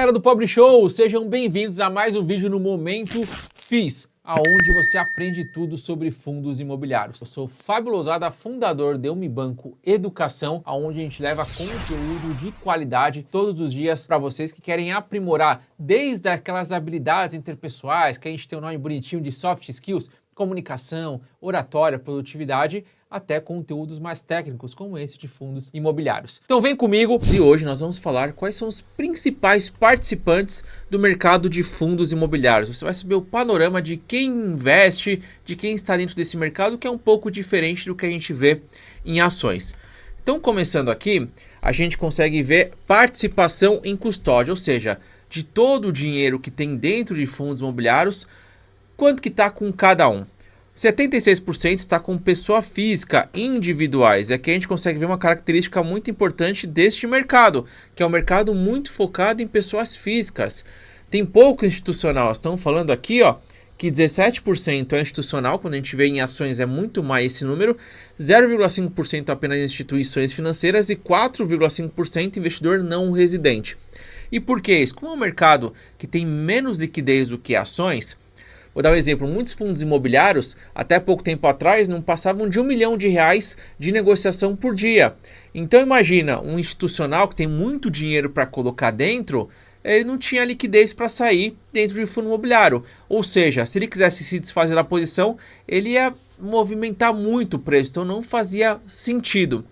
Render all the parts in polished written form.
galera do Pobre Show, sejam bem-vindos a mais um vídeo no Momento FIIs, aonde você aprende tudo sobre fundos imobiliários. Eu sou Fábio Lousada, fundador de Unibanco Educação, aonde a gente leva conteúdo de qualidade todos os dias para vocês que querem aprimorar desde aquelas habilidades interpessoais, que a gente tem um nome bonitinho de soft skills, comunicação, oratória, produtividade, até conteúdos mais técnicos como esse de fundos imobiliários. Então vem comigo e hoje nós vamos falar quais são os principais participantes do mercado de fundos imobiliários. Você vai saber o panorama de quem investe, de quem está dentro desse mercado, que é um pouco diferente do que a gente vê em ações. Então, começando aqui, a gente consegue ver participação em custódia, ou seja, de todo o dinheiro que tem dentro de fundos imobiliários, quanto que está com cada um. 76% está com pessoa física individuais. Aqui a gente consegue ver uma característica muito importante deste mercado, que é um mercado muito focado em pessoas físicas. Tem pouco institucional. Estamos falando aqui, ó, que 17% é institucional, quando a gente vê em ações é muito mais esse número, 0,5% apenas instituições financeiras e 4,5% investidor não residente. E por que isso? Como é um mercado que tem menos liquidez do que ações, vou dar um exemplo, muitos fundos imobiliários, até pouco tempo atrás, não passavam de R$1 milhão de negociação por dia. Então imagina, um institucional que tem muito dinheiro para colocar dentro, ele não tinha liquidez para sair dentro de fundo imobiliário. Ou seja, se ele quisesse se desfazer da posição, ele ia movimentar muito o preço, então não fazia sentido.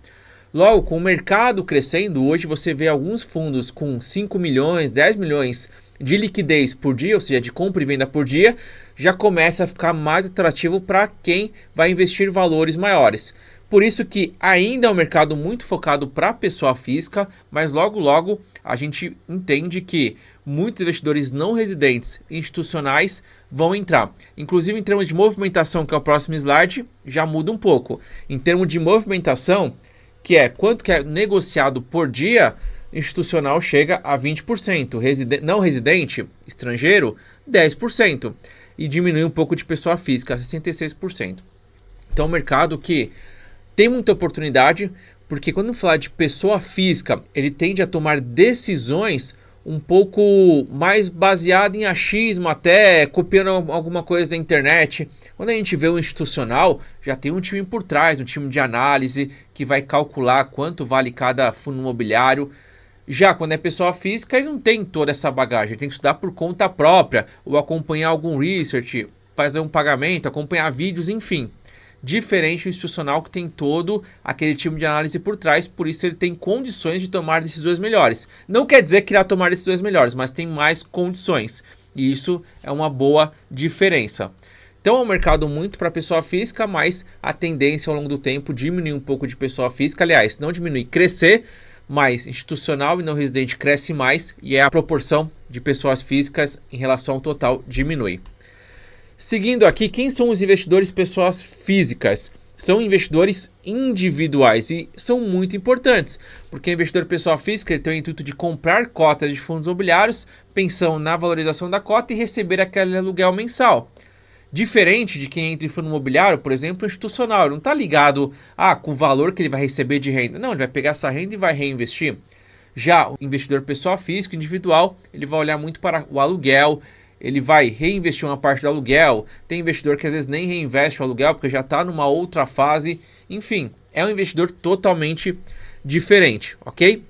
Logo, com o mercado crescendo, hoje você vê alguns fundos com 5 milhões, 10 milhões de liquidez por dia, ou seja, de compra e venda por dia, já começa a ficar mais atrativo para quem vai investir valores maiores. Por isso que ainda é um mercado muito focado para a pessoa física, mas logo a gente entende que muitos investidores não residentes institucionais vão entrar. Inclusive em termos de movimentação, que é o próximo slide, já muda um pouco. Em termos de movimentação, que é quanto que é negociado por dia, institucional chega a 20%, não residente, estrangeiro, 10%, e diminui um pouco de pessoa física, 66%. Então é um mercado que tem muita oportunidade, porque quando falar de pessoa física, ele tende a tomar decisões um pouco mais baseado em achismo, até copiando alguma coisa da internet. Quando a gente vê o institucional, já tem um time por trás, um time de análise que vai calcular quanto vale cada fundo imobiliário. Já quando é pessoa física, ele não tem toda essa bagagem, ele tem que estudar por conta própria, ou acompanhar algum research, fazer um pagamento, acompanhar vídeos, enfim. Diferente do institucional, que tem todo aquele time de análise por trás, por isso ele tem condições de tomar decisões melhores. Não quer dizer que irá tomar decisões melhores, mas tem mais condições, e isso é uma boa diferença. Então é um mercado muito para pessoa física, mas a tendência ao longo do tempo diminuir um pouco de pessoa física, aliás, não diminuir, crescer, mas institucional e não residente cresce mais e a proporção de pessoas físicas em relação ao total diminui. Seguindo aqui, quem são os investidores pessoas físicas? São investidores individuais e são muito importantes, porque o investidor pessoa física ele tem o intuito de comprar cotas de fundos imobiliários, pensando na valorização da cota e receber aquele aluguel mensal. Diferente de quem entra em fundo imobiliário, por exemplo, institucional, ele não está ligado com o valor que ele vai receber de renda. Não, ele vai pegar essa renda e vai reinvestir. Já o investidor pessoa física, individual, ele vai olhar muito para o aluguel, ele vai reinvestir uma parte do aluguel. Tem investidor que às vezes nem reinveste o aluguel porque já está numa outra fase. Enfim, é um investidor totalmente diferente, ok?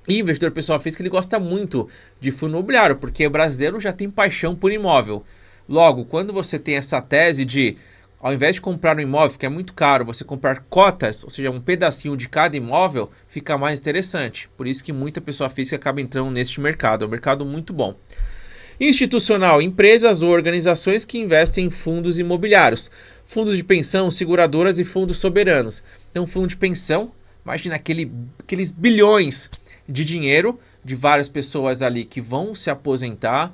E o investidor pessoa física ele gosta muito de fundo imobiliário, porque o brasileiro já tem paixão por imóvel. Logo, quando você tem essa tese de, ao invés de comprar um imóvel que é muito caro, você comprar cotas, ou seja, um pedacinho de cada imóvel, fica mais interessante. Por isso que muita pessoa física acaba entrando neste mercado. É um mercado muito bom. Institucional, empresas ou organizações que investem em fundos imobiliários. Fundos de pensão, seguradoras e fundos soberanos. Então, fundo de pensão, imagina aqueles bilhões de dinheiro de várias pessoas ali que vão se aposentar.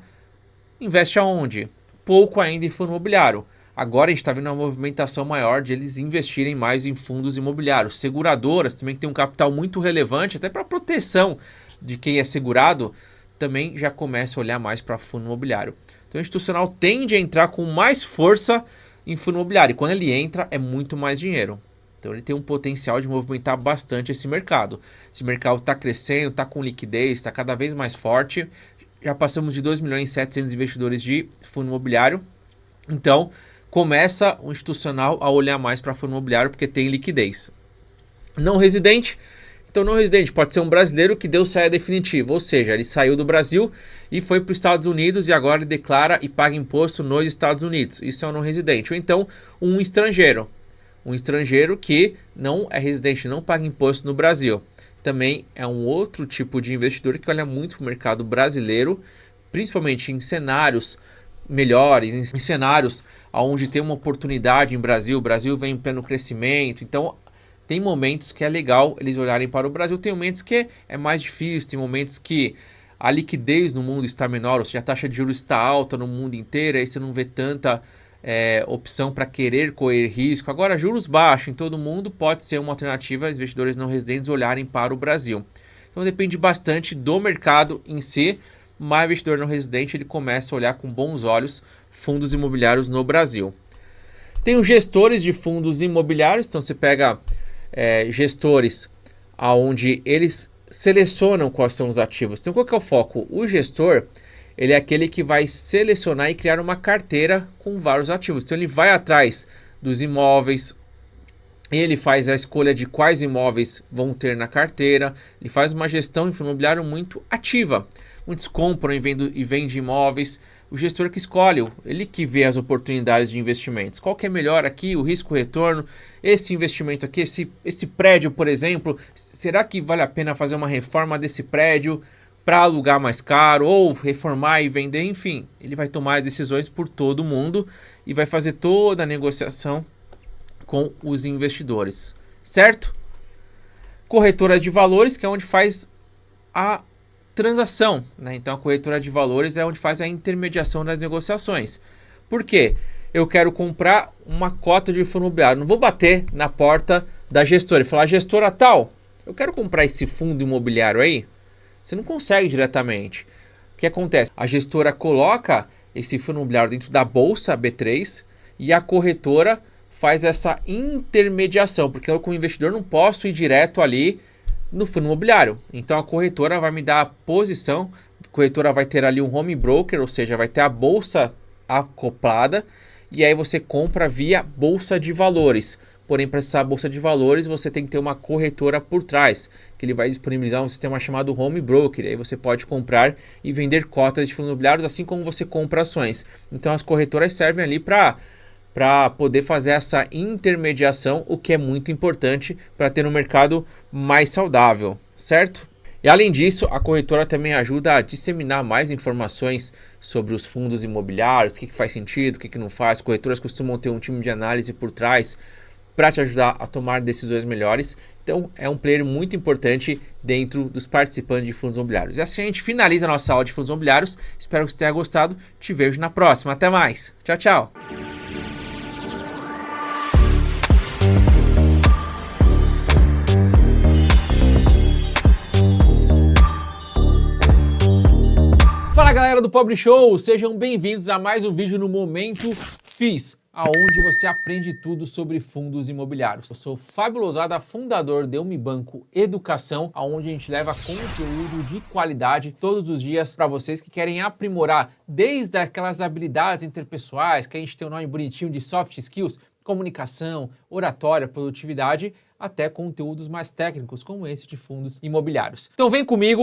Investe aonde? Pouco ainda em fundo imobiliário. Agora a gente está vendo uma movimentação maior de eles investirem mais em fundos imobiliários. Seguradoras também que tem um capital muito relevante, até para proteção de quem é segurado, também já começa a olhar mais para fundo imobiliário. Então o institucional tende a entrar com mais força em fundo imobiliário. E quando ele entra, é muito mais dinheiro. Então ele tem um potencial de movimentar bastante esse mercado. Esse mercado está crescendo, está com liquidez, está cada vez mais forte. Já passamos de 2.700.000 investidores de fundo imobiliário. Então, começa o institucional a olhar mais para fundo imobiliário porque tem liquidez. Não residente. Então, não residente pode ser um brasileiro que deu saída definitiva, ou seja, ele saiu do Brasil e foi para os Estados Unidos e agora ele declara e paga imposto nos Estados Unidos. Isso é um não residente. Ou então, um estrangeiro. Um estrangeiro que não é residente, não paga imposto no Brasil. Também é um outro tipo de investidor que olha muito para o mercado brasileiro, principalmente em cenários melhores, em cenários onde tem uma oportunidade em Brasil. O Brasil vem em pleno crescimento, então tem momentos que é legal eles olharem para o Brasil, tem momentos que é mais difícil, tem momentos que a liquidez no mundo está menor, ou seja, a taxa de juros está alta no mundo inteiro, aí você não vê tanta opção para querer correr risco. Agora, juros baixos em todo mundo pode ser uma alternativa aos investidores não residentes olharem para o Brasil. Então depende bastante do mercado em si, mas o investidor não residente ele começa a olhar com bons olhos fundos imobiliários no Brasil. Tem os gestores de fundos imobiliários, então você pega gestores onde eles selecionam quais são os ativos. Então qual que é o foco? O gestor ele é aquele que vai selecionar e criar uma carteira com vários ativos. Então ele vai atrás dos imóveis, ele faz a escolha de quais imóveis vão ter na carteira, ele faz uma gestão em fundo imobiliário muito ativa. Muitos compram e vendem imóveis. O gestor que escolhe, ele que vê as oportunidades de investimentos. Qual que é melhor aqui, o risco-retorno, esse investimento aqui, esse prédio, por exemplo, será que vale a pena fazer uma reforma desse prédio para alugar mais caro ou reformar e vender? Enfim, ele vai tomar as decisões por todo mundo e vai fazer toda a negociação com os investidores, certo? Corretora de valores, que é onde faz a transação, né? Então a corretora de valores é onde faz a intermediação das negociações. Por quê? Eu quero comprar uma cota de fundo imobiliário, não vou bater na porta da gestora e falar: gestora tal, eu quero comprar esse fundo imobiliário aí. Você não consegue diretamente. O que acontece? A gestora coloca esse fundo imobiliário dentro da bolsa B3 e a corretora faz essa intermediação, porque eu como investidor não posso ir direto ali no fundo imobiliário. Então a corretora vai me dar a posição, a corretora vai ter ali um home broker, ou seja, vai ter a bolsa acoplada e aí você compra via bolsa de valores. Porém, para essa bolsa de valores, você tem que ter uma corretora por trás, que ele vai disponibilizar um sistema chamado Home Broker. Aí você pode comprar e vender cotas de fundos imobiliários, assim como você compra ações. Então, as corretoras servem ali para poder fazer essa intermediação, o que é muito importante para ter um mercado mais saudável, certo? E além disso, a corretora também ajuda a disseminar mais informações sobre os fundos imobiliários, o que faz sentido, o que não faz. As corretoras costumam ter um time de análise por trás para te ajudar a tomar decisões melhores. Então é um player muito importante dentro dos participantes de fundos imobiliários. E assim a gente finaliza a nossa aula de fundos imobiliários. Espero que você tenha gostado. Te vejo na próxima. Até mais. Tchau, tchau. Fala galera do Pobre Show, sejam bem-vindos a mais um vídeo no Momento FIIs, aonde você aprende tudo sobre fundos imobiliários. Eu sou Fábio Lousada, fundador de Unibanco Educação, aonde a gente leva conteúdo de qualidade todos os dias para vocês que querem aprimorar desde aquelas habilidades interpessoais, que a gente tem um nome bonitinho de soft skills, comunicação, oratória, produtividade, até conteúdos mais técnicos como esse de fundos imobiliários. Então vem comigo